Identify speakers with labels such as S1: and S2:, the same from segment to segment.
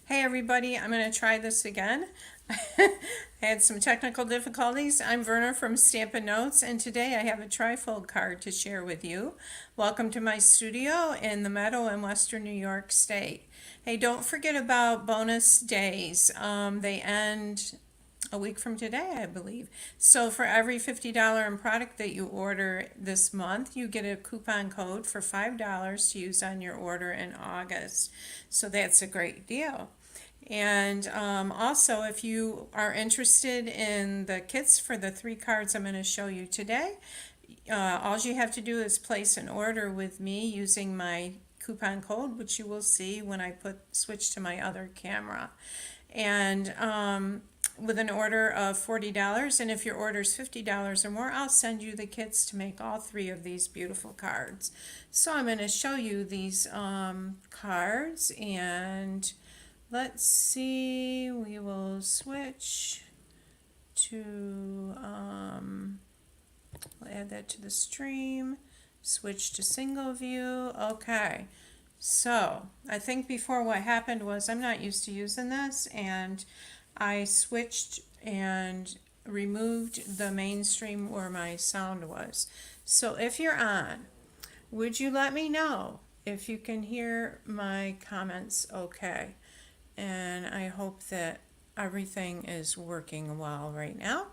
S1: Hey everybody, I'm going to try this again. I had some technical difficulties. I'm Verna from Stampin' Notes, and today I have a trifold card to share with you. Welcome to my studio in the Meadow in Western New York State. Hey, don't forget about bonus days. They end a week from today, I believe. So for every $50 in product that you order this month, you get a coupon code for $5 to use on your order in August. So that's a great deal. And also, if you are interested in the kits for the 3 cards I'm going to show you today, all you have to do is place an order with me using my coupon code, which you will see when I switch to my other camera. And with an order of $40, and if your order is $50 or more, I'll send you the kits to make all 3 of these beautiful cards. So I'm going to show you these cards, and let's see, we will switch to, we'll add that to the stream, switch to single view. Okay, so I think before what happened was I'm not used to using this, and I switched and removed the mainstream where my sound was. So if you're on, would you let me know if you can hear my comments okay? And I hope that everything is working well right now.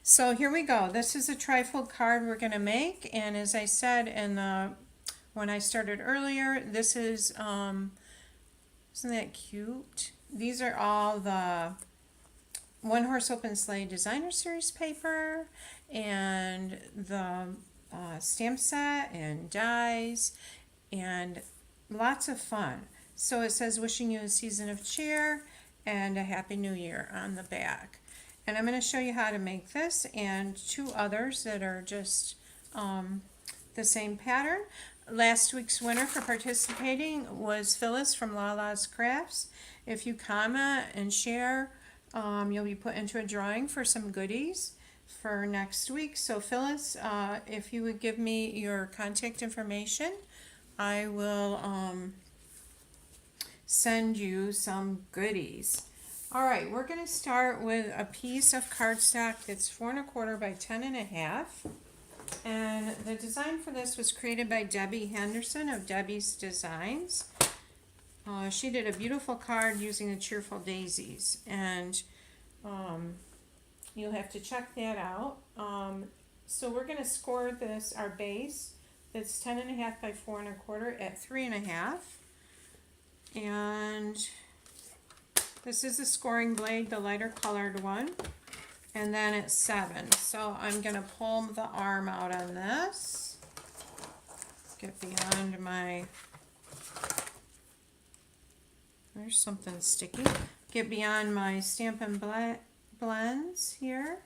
S1: So here we go. This is a trifold card we're going to make, and as I said when I started earlier, this is isn't that cute? These are all the One Horse Open Sleigh Designer Series paper and the stamp set and dies and lots of fun. So it says wishing you a season of cheer and a happy new year on the back. And I'm going to show you how to make this and 2 others that are just the same pattern. Last week's winner for participating was Phyllis from Lala's Crafts. If you comment and share, you'll be put into a drawing for some goodies for next week. So Phyllis, if you would give me your contact information, I will send you some goodies. All right, we're going to start with a piece of cardstock that's 4 1/4 by 10 1/2. And the design for this was created by Debbie Henderson of Debbie's Designs. She did a beautiful card using the Cheerful Daisies, and you'll have to check that out. So we're going to score this, our base, that's 10 1/2 by 4 1/4 at 3 1/2. And this is the scoring blade, the lighter colored one, and then it's 7. So I'm going to pull the arm out on this, get beyond my, there's something sticky, get beyond my Stampin' Blends here,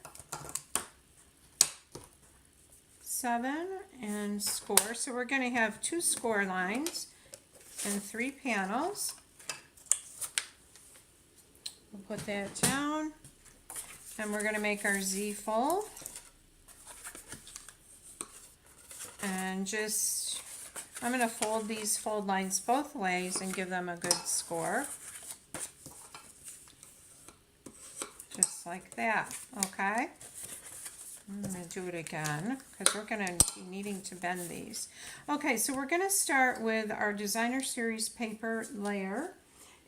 S1: 7, and score. So we're going to have 2 score lines and 3 panels. We'll put that down, and we're going to make our Z fold, and just I'm going to fold these fold lines both ways and give them a good score, just like that. Okay, I'm going to do it again because we're going to be needing to bend these. Okay, so we're going to start with our Designer Series paper layer,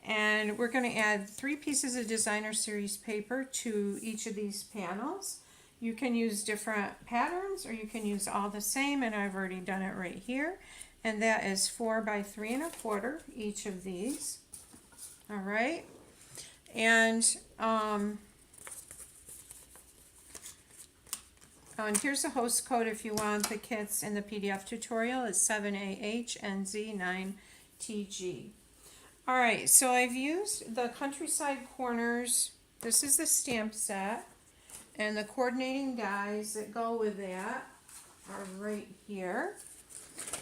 S1: and we're going to add 3 pieces of Designer Series paper to each of these panels. You can use different patterns or you can use all the same, and I've already done it right here. And that is 4 by 3 1/4 each of these. All right, and and here's the host code if you want the kits in the PDF tutorial. It's 7AHNZ9TG. All right, so I've used the Countryside Corners. This is the stamp set, and the coordinating dies that go with that are right here.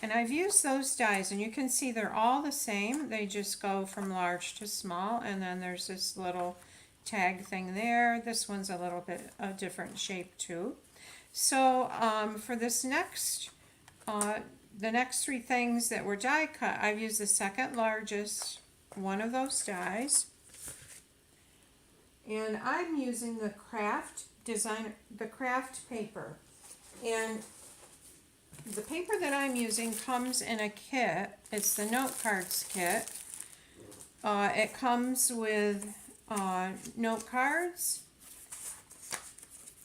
S1: And I've used those dies, and you can see they're all the same. They just go from large to small, and then there's this little tag thing there. This one's a little bit a different shape too. So for this next, the next 3 things that were die cut, I've used the second largest one of those dies, And I'm using the craft paper. And the paper that I'm using comes in a kit. It's the note cards kit. It comes with note cards,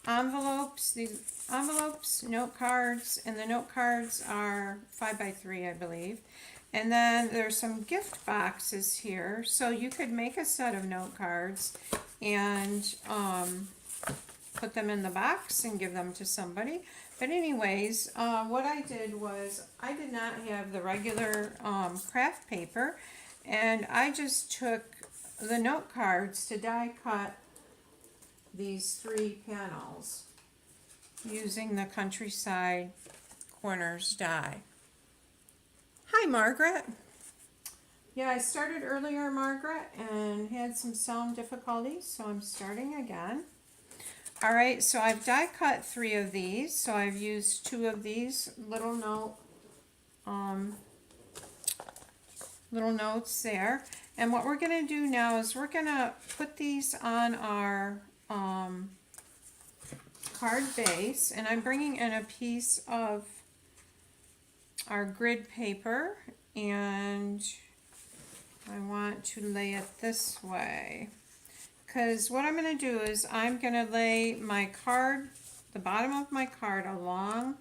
S1: envelopes, note cards, and the note cards are 5x3, I believe. And then there's some gift boxes here, so you could make a set of note cards and put them in the box and give them to somebody. But anyways, what I did was I did not have the regular craft paper, and I just took the note cards to die cut these 3 panels using the Countryside Corners die. Hi, Margaret. Yeah, I started earlier, Margaret, and had some sound difficulties, so I'm starting again. All right, so I've die cut 3 of these. So I've used 2 of these little notes there. And what we're gonna do now is we're gonna put these on our card base, and I'm bringing in a piece of our grid paper, and I want to lay it this way. Because what I'm going to do is I'm going to lay my card, the bottom of my card, along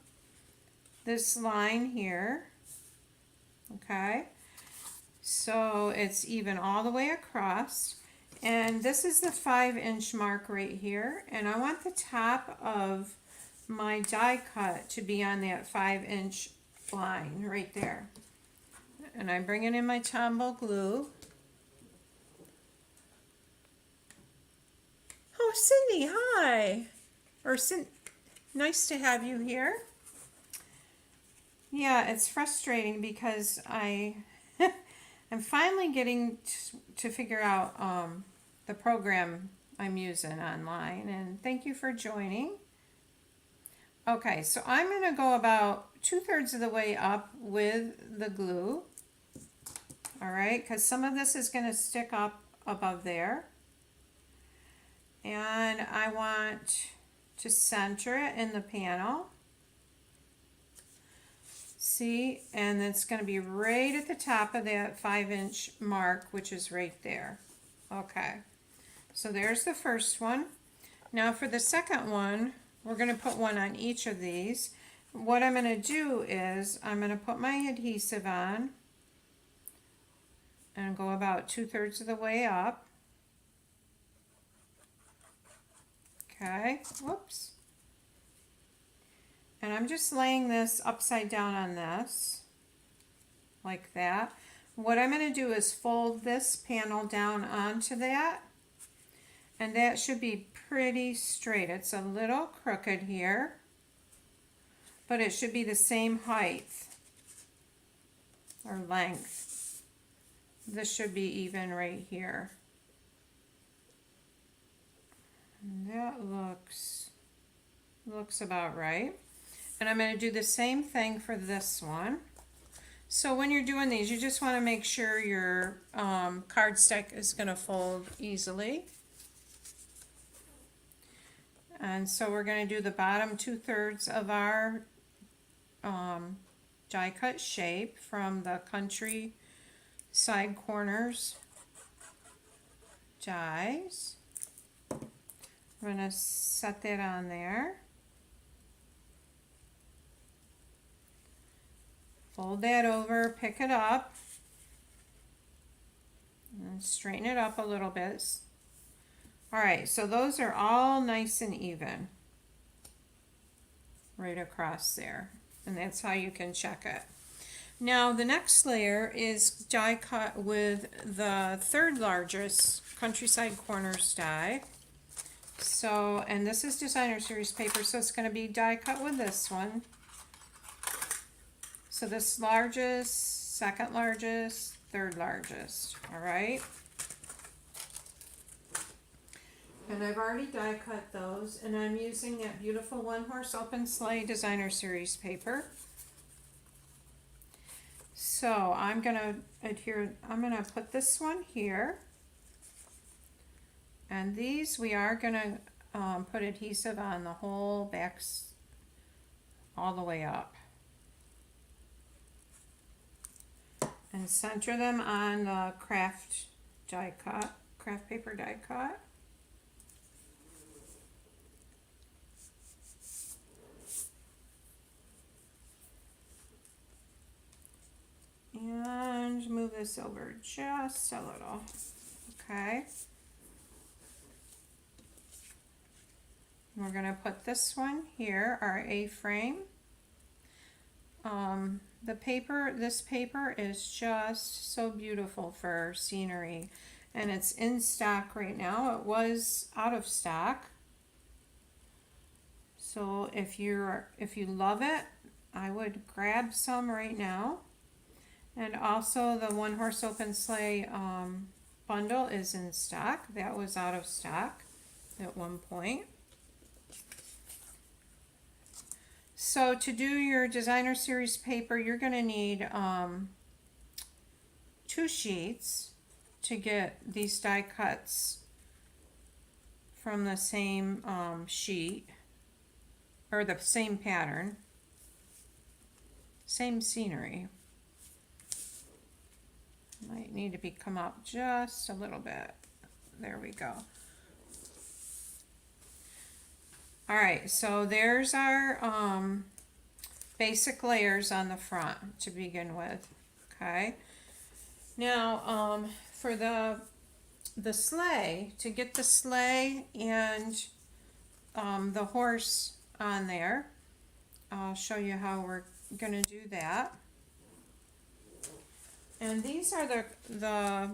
S1: this line here. Okay, so it's even all the way across. And this is the 5-inch mark right here. And I want the top of my die cut to be on that 5-inch line right there. And I'm bringing in my Tombow glue. Oh, Cindy, hi. Nice to have you here. Yeah, it's frustrating because I'm finally getting to figure out the program I'm using online, and thank you for joining. Okay, so I'm going to go about 2/3 of the way up with the glue. All right, because some of this is going to stick up above there. And I want to center it in the panel. See, and it's going to be right at the top of that 5-inch mark, which is right there. Okay, so there's the first one. Now for the second one, we're going to put one on each of these. What I'm going to do is I'm going to put my adhesive on and go about 2/3 of the way up. Okay, whoops. And I'm just laying this upside down on this, like that. What I'm going to do is fold this panel down onto that, and that should be pretty straight. It's a little crooked here, but it should be the same height or length. This should be even right here. And that looks about right. And I'm going to do the same thing for this one. So when you're doing these, you just want to make sure your cardstock is going to fold easily. And so we're going to do the bottom 2/3 of our die cut shape from the Countryside Corners dies. I'm going to set that on there. Fold that over, pick it up, and straighten it up a little bit. Alright, so those are all nice and even right across there, and that's how you can check it. Now the next layer is die cut with the 3rd largest Countryside Corners die. So, and this is designer series paper, so it's going to be die cut with this one. So this largest, 2nd largest, 3rd largest, all right? And I've already die cut those, and I'm using that beautiful 1-horse open sleigh designer series paper. So I'm gonna put this one here. And these we are gonna put adhesive on the whole backs all the way up. And center them on the craft paper die cut. And move this over just a little, okay? We're gonna put this one here, our A-frame. This paper is just so beautiful for scenery, and it's in stock right now. It was out of stock. So if you love it, I would grab some right now. And also the One Horse Open Sleigh bundle is in stock. That was out of stock at one point. So to do your designer series paper, you're going to need 2 sheets to get these die cuts from the same sheet, or the same pattern, same scenery. Might need to come up just a little bit. There we go. All right, so there's our basic layers on the front to begin with. Okay. Now for the sleigh, to get the sleigh and the horse on there, I'll show you how we're gonna do that. And these are the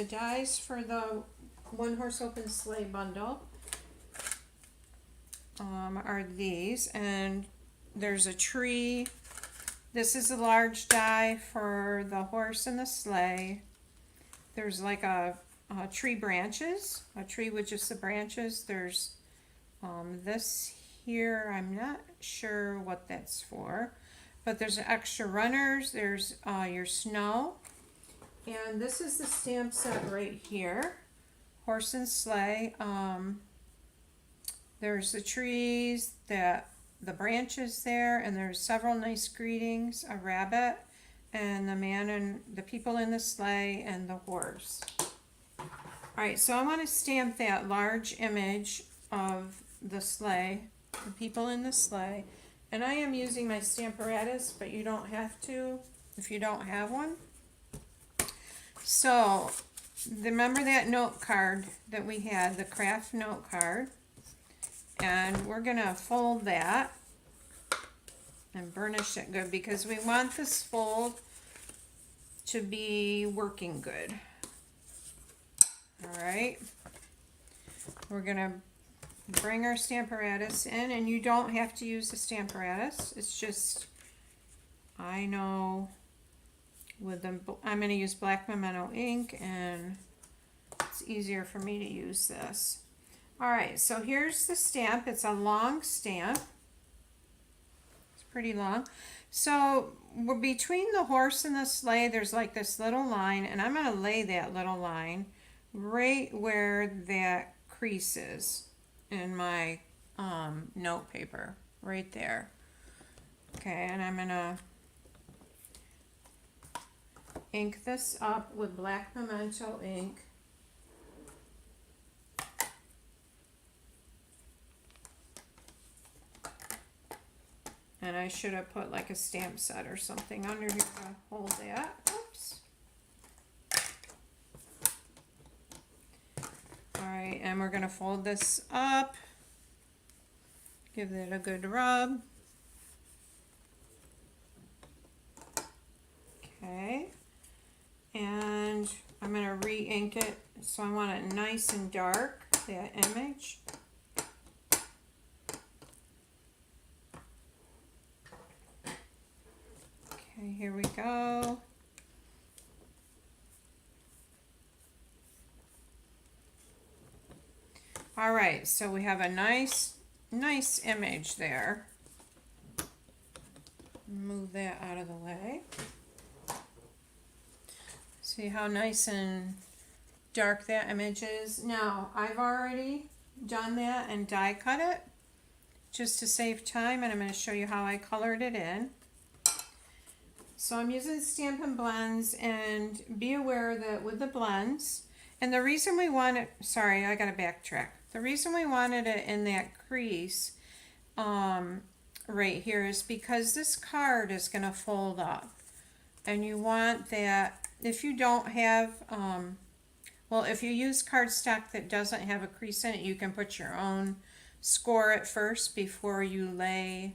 S1: dies for the One Horse Open Sleigh bundle. Are these, and there's a tree. This is a large die for the horse and the sleigh. There's like a tree branches, a tree with just the branches. There's this here, I'm not sure what that's for, but there's extra runners. There's your snow, and this is the stamp set right here, horse and sleigh. There's the trees, the branches there, and there's several nice greetings, a rabbit, and the man and the people in the sleigh and the horse. All right, so I want to stamp that large image of the sleigh, the people in the sleigh, and I am using my Stamparatus, but you don't have to if you don't have one. So remember that note card that we had, the craft note card? And we're gonna fold that and burnish it good because we want this fold to be working good. All right, we're gonna bring our Stamparatus in, and you don't have to use the Stamparatus. It's just, I know with them, I'm gonna use black memento ink, and it's easier for me to use this. All right, so here's the stamp. It's a long stamp. It's pretty long. So we're between the horse and the sleigh, there's like this little line, and I'm gonna lay that little line right where that crease is in my note paper, right there. Okay, and I'm gonna ink this up with black memento ink. And I should have put like a stamp set or something under here to hold that. Oops. All right, and we're gonna fold this up. Give it a good rub. Okay. And I'm gonna re-ink it. So I want it nice and dark, that image. Okay, here we go. All right, so we have a nice image there. Move that out of the way. See how nice and dark that image is. Now, I've already done that and die cut it just to save time, and I'm going to show you how I colored it in. So I'm using Stampin' Blends, and be aware that with the blends, and the reason we want it, sorry, I got to backtrack. The reason we wanted it in that crease right here is because this card is going to fold up. And you want that, if you don't have, well, if you use cardstock that doesn't have a crease in it, you can put your own score at first before you lay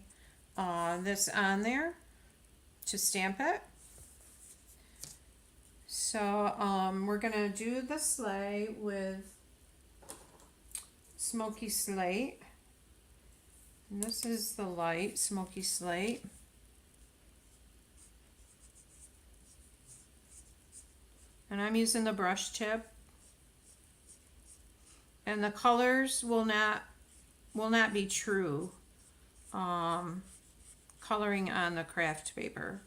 S1: this on there to stamp it. So we're gonna do the sleigh with Smoky Slate. And this is the light Smoky Slate. And I'm using the brush tip. And the colors will not be true coloring on the craft paper,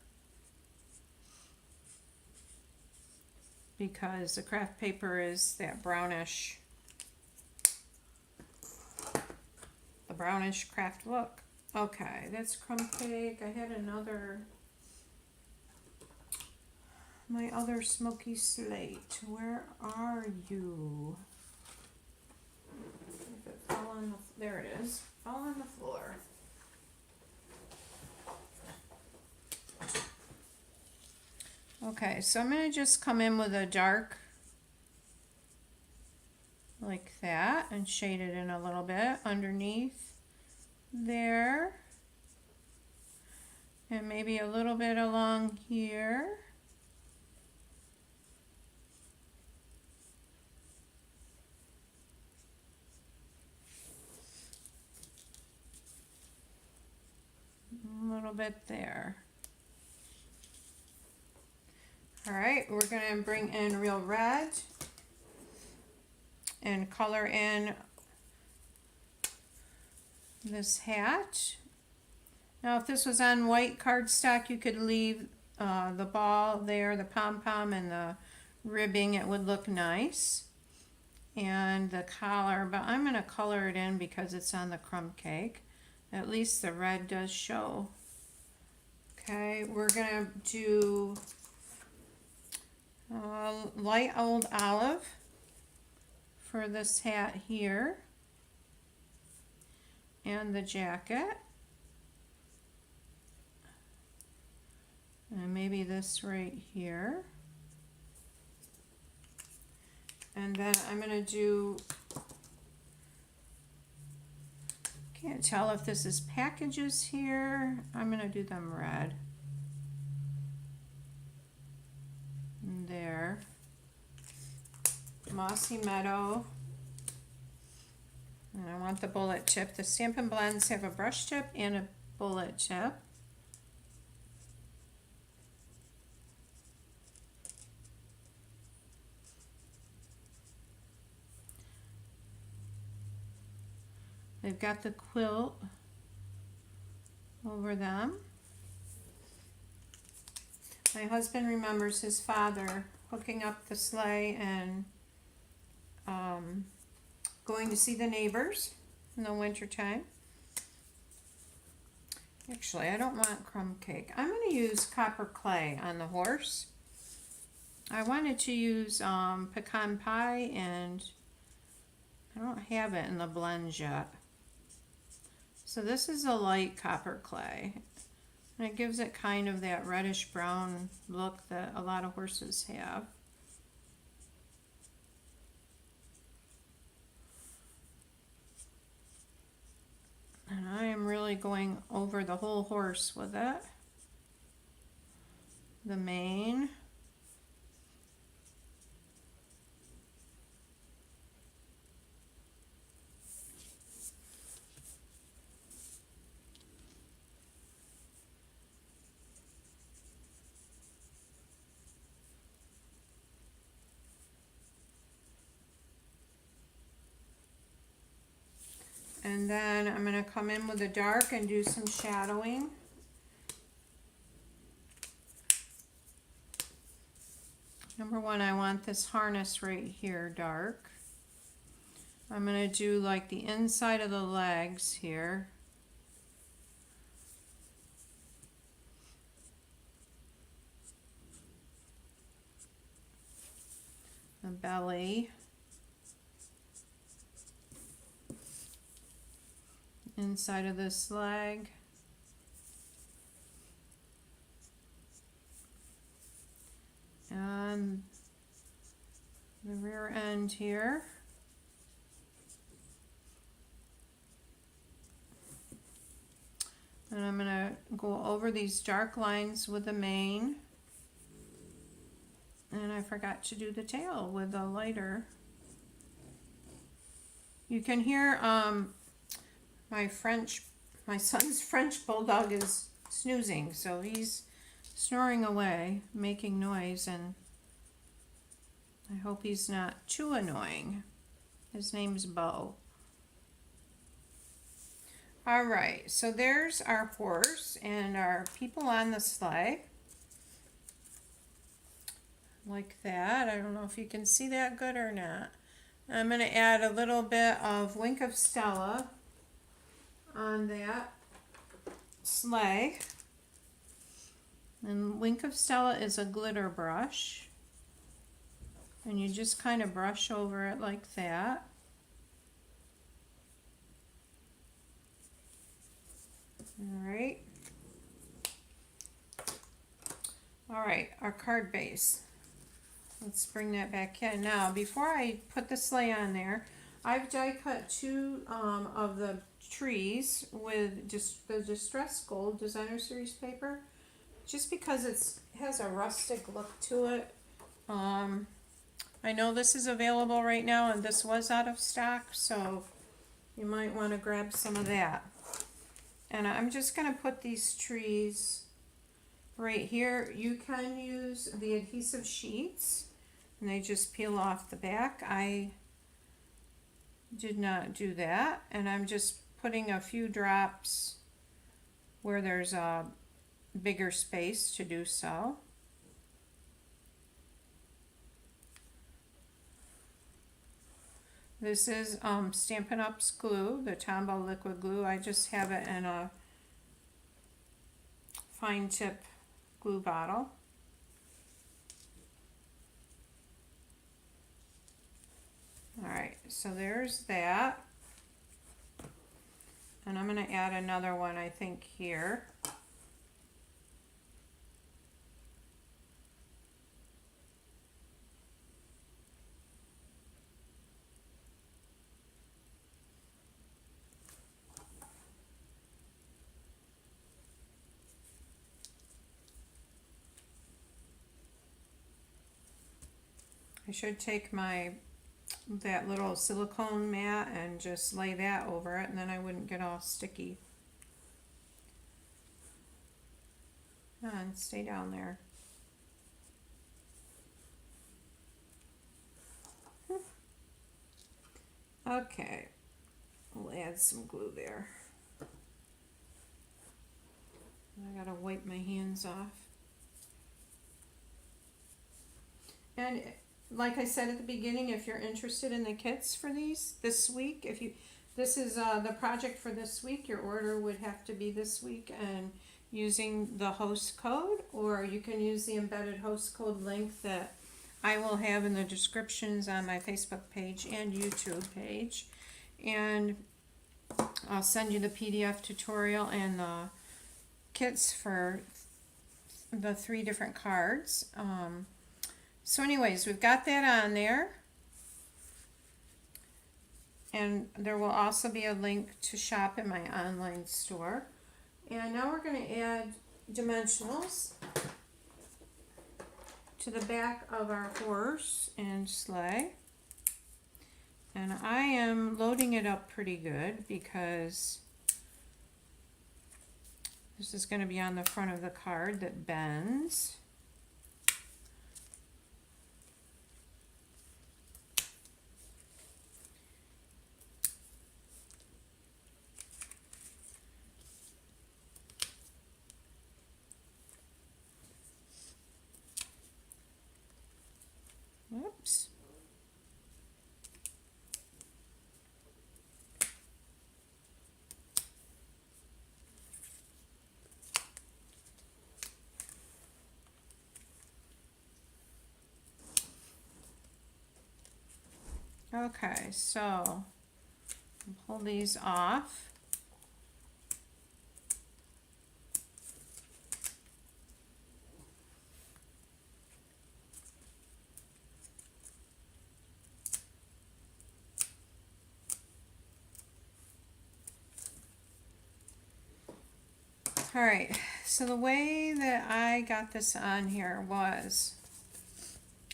S1: because the craft paper is that brownish, the brownish craft look. Okay, that's crumb cake. I had another, my other Smoky Slate. Where are you? If it fell on the, there it is. Fell on the floor. Okay, so I'm going to just come in with a dark like that and shade it in a little bit underneath there, and maybe a little bit along here. A little bit there. All right, we're going to bring in real red and color in this hat. Now, if this was on white cardstock, you could leave the ball there, the pom-pom and the ribbing. It would look nice. And the collar, but I'm going to color it in because it's on the crumb cake. At least the red does show. Okay, we're going to do light old olive for this hat here and the jacket, and maybe this right here. And then I'm going to do, can't tell if this is packages here. I'm going to do them red. There. Mossy Meadow. And I want the bullet tip. The Stampin' Blends have a brush tip and a bullet tip. They've got the quilt over them. My husband remembers his father hooking up the sleigh and going to see the neighbors in the wintertime. Actually, I don't want crumb cake. I'm going to use copper clay on the horse. I wanted to use pecan pie, and I don't have it in the blends yet. So this is a light copper clay. And it gives it kind of that reddish brown look that a lot of horses have. And I am really going over the whole horse with it. The mane. And then I'm going to come in with the dark and do some shadowing. Number one, I want this harness right here dark. I'm going to do like the inside of the legs here. The belly. Inside of this leg. And the rear end here. And I'm going to go over these dark lines with the mane. And I forgot to do the tail with the lighter. You can hear my son's French bulldog is snoozing, so he's snoring away, making noise, and I hope he's not too annoying. His name's Bo. All right, so there's our horse and our people on the sleigh. Like that. I don't know if you can see that good or not. I'm going to add a little bit of Wink of Stella on that sleigh. And Wink of Stella is a glitter brush. And you just kind of brush over it like that. Alright. Alright, our card base. Let's bring that back in. Now, before I put the sleigh on there, I've die cut two of the trees with just the Distress Gold Designer Series paper, just because it has a rustic look to it. I know this is available right now, and this was out of stock, so you might want to grab some of that. And I'm just going to put these trees right here. You can use the adhesive sheets, and they just peel off the back. I did not do that, and I'm just putting a few drops where there's a bigger space to do so. This is StampinNotes glue, the Tombow liquid glue. I just have it in a fine tip glue bottle. Alright, so there's that. And I'm going to add another one, I think, here. I should take that little silicone mat and just lay that over it, and then I wouldn't get all sticky. And stay down there. Okay, we'll add some glue there. I gotta wipe my hands off. And like I said at the beginning, if you're interested in the kits for these this week, this is the project for this week, your order would have to be this week and using the host code, or you can use the embedded host code link that I will have in the descriptions on my Facebook page and YouTube page. And I'll send you the PDF tutorial and the kits for the 3 different cards. So anyways, we've got that on there. And there will also be a link to shop in my online store. And now we're going to add dimensionals to the back of our horse and sleigh. And I am loading it up pretty good because this is going to be on the front of the card that bends. shapes. Okay, so pull these off. All right, so the way that I got this on here was,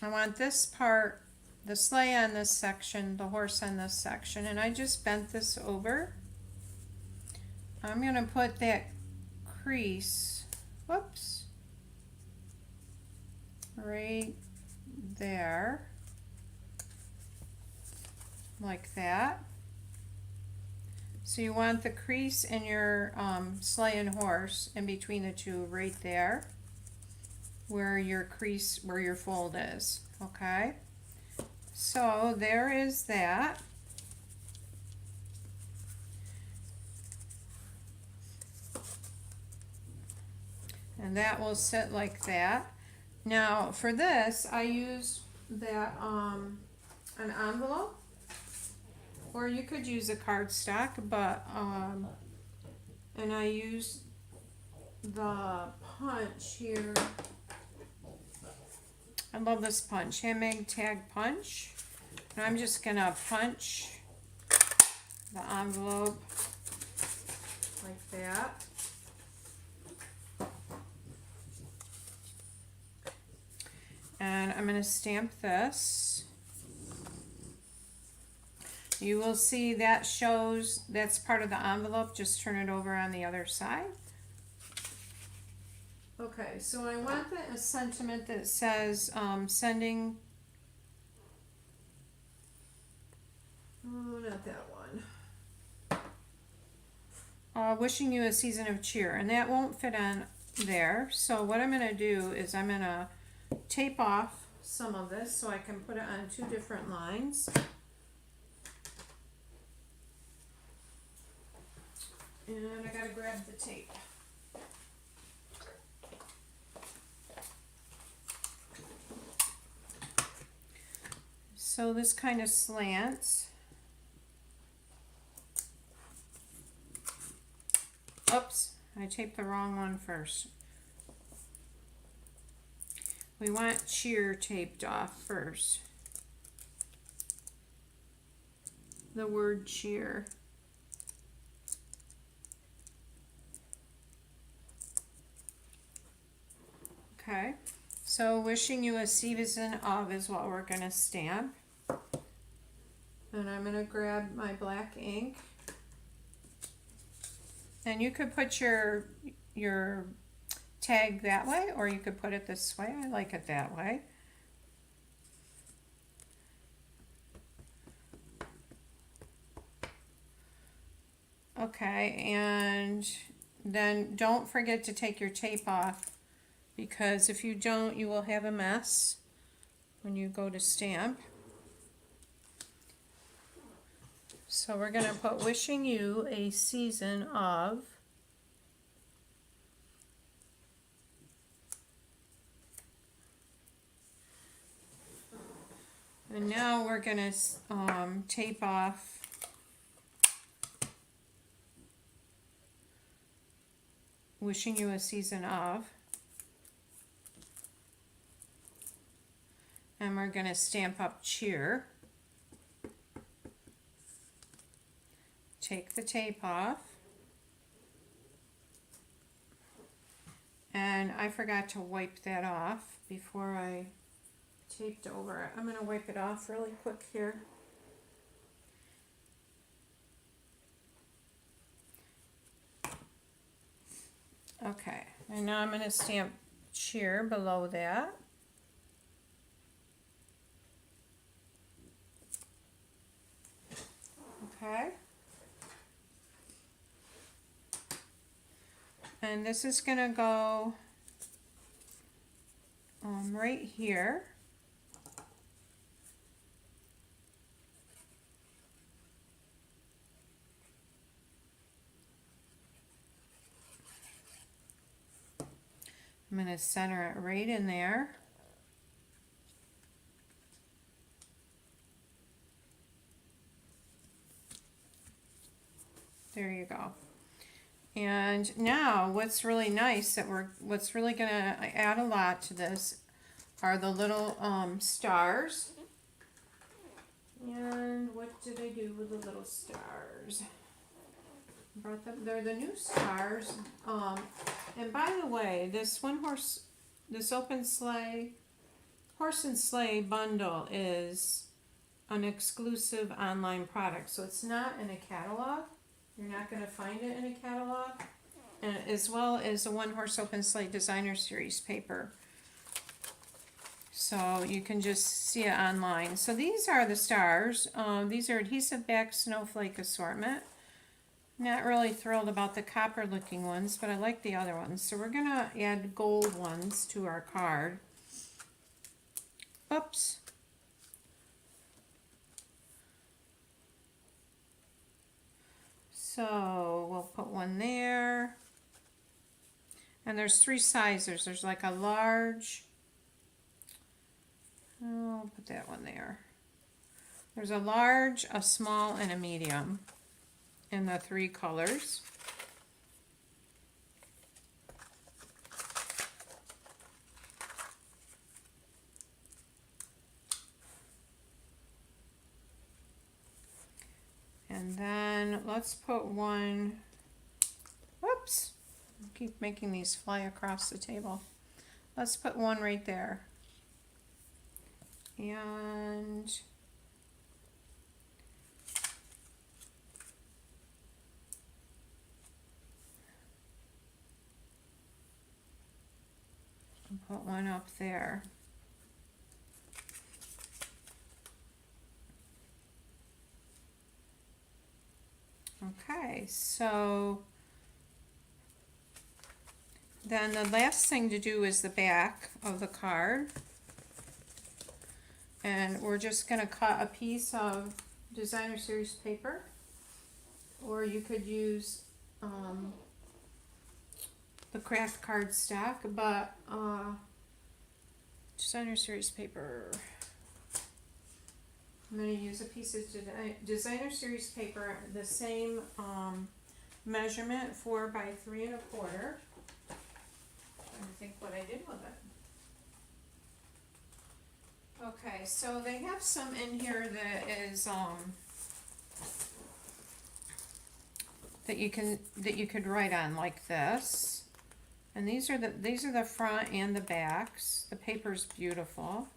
S1: I want this part, the sleigh on this section, the horse on this section, and I just bent this over. I'm going to put that crease, whoops, right there, like that. So you want the crease in your sleigh and horse in between the two right there, where your crease, where your fold is, okay? So there is that. And that will sit like that. Now for this, I use that an envelope, or you could use a cardstock, but and I use the punch here. I love this punch, handmade tag punch. And I'm just gonna punch the envelope like that. And I'm going to stamp this. You will see that shows that's part of the envelope. Just turn it over on the other side. Okay, so I want a sentiment that says sending, oh, not that one. Wishing you a season of cheer, and that won't fit on there. So what I'm going to do is I'm going to tape off some of this so I can put it on two different lines. And I gotta grab the tape. So this kind of slants. Oops, I taped the wrong one first. We want cheer taped off first. The word cheer. Okay, so wishing you a season of is what we're going to stamp. And I'm going to grab my black ink. And you could put your tag that way, or you could put it this way. I like it that way. Okay, and then don't forget to take your tape off, because if you don't, you will have a mess when you go to stamp. So we're going to put wishing you a season of. And now we're going to tape off wishing you a season of. And we're going to stamp up cheer. Take the tape off. And I forgot to wipe that off before I taped over it. I'm going to wipe it off really quick here. Okay, and now I'm going to stamp cheer below that. Okay. And this is going to go right here. I'm going to center it right in there. There you go. And now what's really nice what's really going to add a lot to this are the little stars. And what did I do with the little stars? Brought them, they're the new stars. And by the way, this open sleigh, horse and sleigh bundle is an exclusive online product. So it's not in a catalog. You're not going to find it in a catalog. And as well as the One Horse Open Sleigh Designer Series paper. So you can just see it online. So these are the stars. These are adhesive back snowflake assortment. Not really thrilled about the copper looking ones, but I like the other ones. So we're going to add gold ones to our card. Oops. So we'll put one there. And there's 3 sizes. There's like a large. I'll put that one there. There's a large, a small, and a medium in the 3 colors. And then let's put one, whoops, I keep making these fly across the table. Let's put one right there. And I'll put one up there. Okay, so then the last thing to do is the back of the card. And we're just going to cut a piece of designer series paper, or you could use the craft card stack, but designer series paper. I'm going to use a piece of designer series paper, the same measurement, 4 by 3 1/4. Trying to think what I did with it. Okay, so they have some in here that is that you could write on like this. And these are the front and the backs. The paper's beautiful.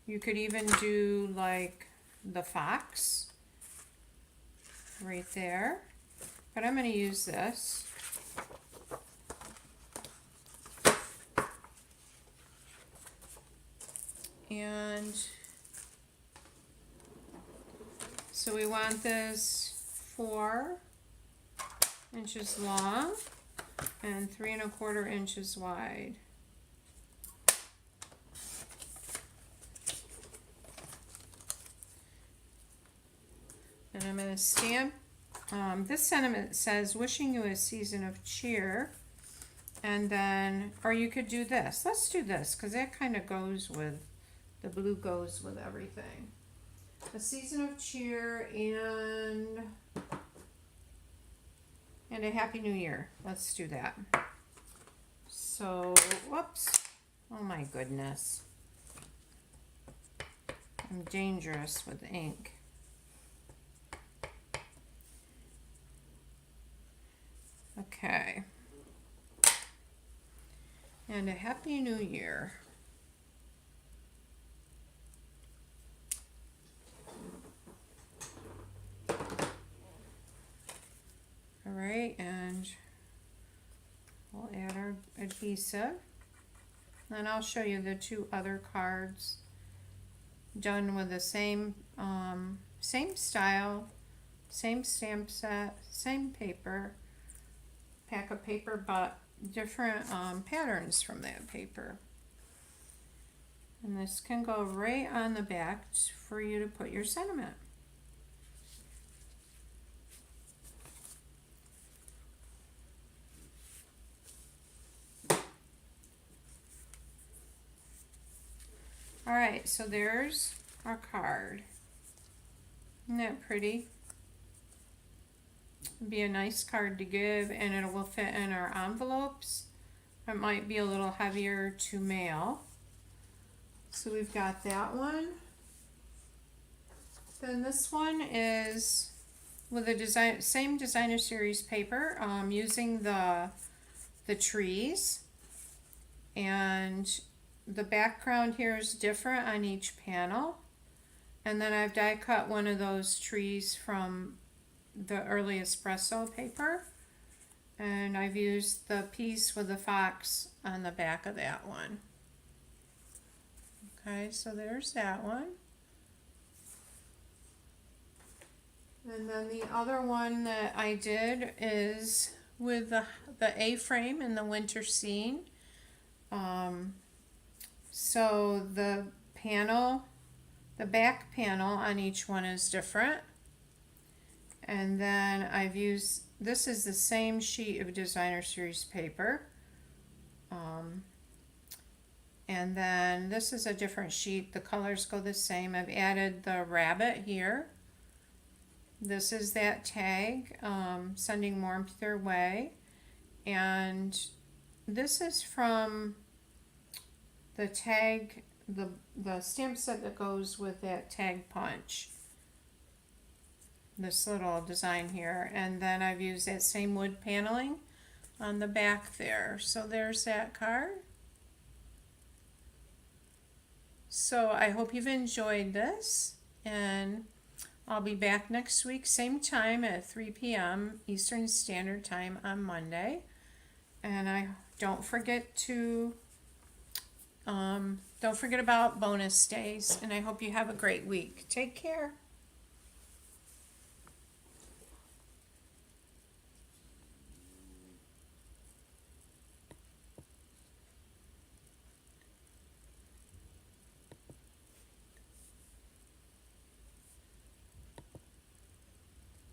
S1: You could even do like the fox right there. But I'm going to use this. And so we want this 4 inches long and 3 1/4 inches wide. And I'm going to stamp, this sentiment says, wishing you a season of cheer. And then, or you could do this. Let's do this, because that kind of goes with, the blue goes with everything. A season of cheer and a happy new year. Let's do that. So, whoops. Oh my goodness. I'm dangerous with ink. Okay. And a happy new year. All right, and we'll add our adhesive. Then I'll show you the 2 other cards done with the same same style, same stamp set, same paper, pack of paper, but different patterns from that paper. And this can go right on the back for you to put your sentiment. All right, so there's our card. Isn't that pretty? It'd be a nice card to give, and it will fit in our envelopes. It might be a little heavier to mail. So we've got that one. Then this one is with the same designer series paper, using the trees, and the background here is different on each panel. And then I've die cut one of those trees from the early espresso paper, and I've used the piece with the fox on the back of that one. Okay, so there's that one. And then the other one that I did is with the A-frame and the winter scene. So the back panel on each one is different. And then I've used, this is the same sheet of designer series paper. And then this is a different sheet. The colors go the same. I've added the rabbit here. This is that tag, sending warmth their way. And this is from the tag, the stamp set that goes with that tag punch. This little design here. And then I've used that same wood paneling on the back there. So there's that card. So I hope you've enjoyed this, and I'll be back next week, same time at 3 p.m. Eastern Standard Time on Monday. And don't forget about bonus days, and I hope you have a great week. Take care.